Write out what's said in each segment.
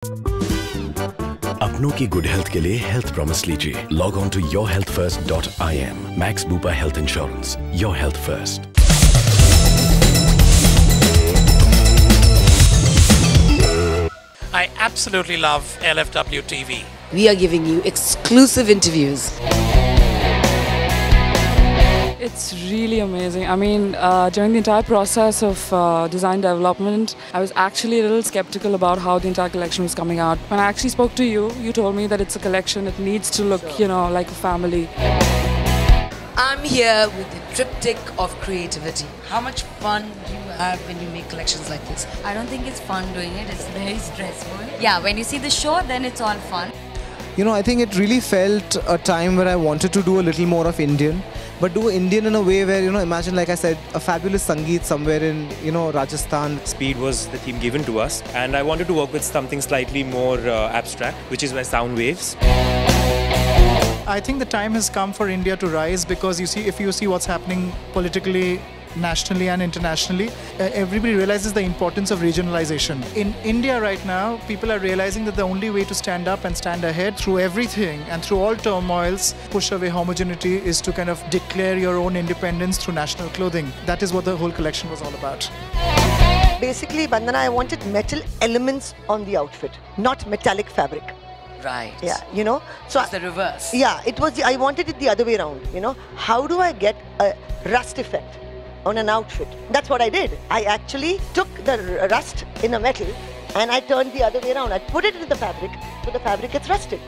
अपनों की good health के लिए हेल्थ प्रॉमिस लीजिए। Log on to yourhealthfirst.im। Max Bupa health insurance, your health first. I absolutely love LFW TV. We are giving you exclusive interviews. It's really amazing. I mean, during the entire process of design development, I was actually a little skeptical about how the entire collection was coming out. When I actually spoke to you, you told me that it's a collection. It needs to look, like a family. I'm here with the triptych of creativity. How much fun do you have when you make collections like this? I don't think it's fun doing it. It's very stressful. Yeah, when you see the show, then it's all fun. I think it really felt a time where I wanted to do a little more of Indian, but do Indian in a way where, imagine, like I said, a fabulous Sangeet somewhere in, Rajasthan. Speed was the theme given to us, and I wanted to work with something slightly more abstract, which is why sound waves. I think the time has come for India to rise, because if you see what's happening politically, nationally and internationally, everybody realizes the importance of regionalization. In India right now, people are realizing that the only way to stand up and stand ahead through everything and through all turmoils, push away homogeneity, is to kind of declare your own independence through national clothing. That is what the whole collection was all about. Basically, Bandhana, I wanted metal elements on the outfit, not metallic fabric. Right. Yeah, So it's the reverse. Yeah, I wanted it the other way around, How do I get a rust effect on an outfit? That's what I did. I actually took the rust in a metal and I turned the other way around. I put it in the fabric, so the fabric gets rusted.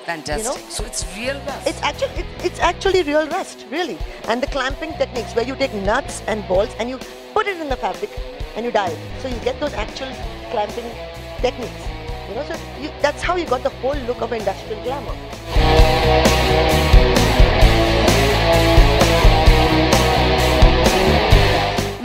Fantastic. So it's real rust. It's actually real rust, really. And the clamping techniques where you take nuts and bolts and you put it in the fabric and you dye it. So you get those actual clamping techniques. So that's how you got the whole look of industrial glamour.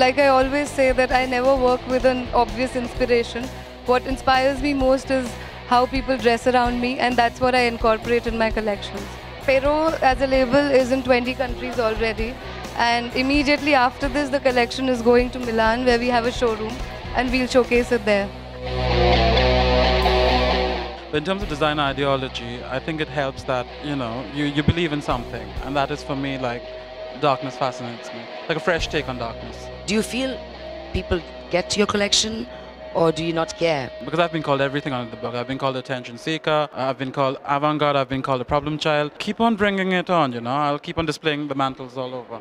Like I always say that I never work with an obvious inspiration. What inspires me most is how people dress around me, and that's what I incorporate in my collections. Pero as a label is in 20 countries already, and immediately after this the collection is going to Milan, where we have a showroom and we'll showcase it there. In terms of design ideology, I think it helps that, you believe in something. And that is, for me, like, darkness fascinates me. Like a fresh take on darkness. Do you feel people get your collection, or do you not care? Because I've been called everything under the book. I've been called attention seeker, I've been called avant-garde, I've been called a problem child. Keep on bringing it on, I'll keep on displaying the mantles all over.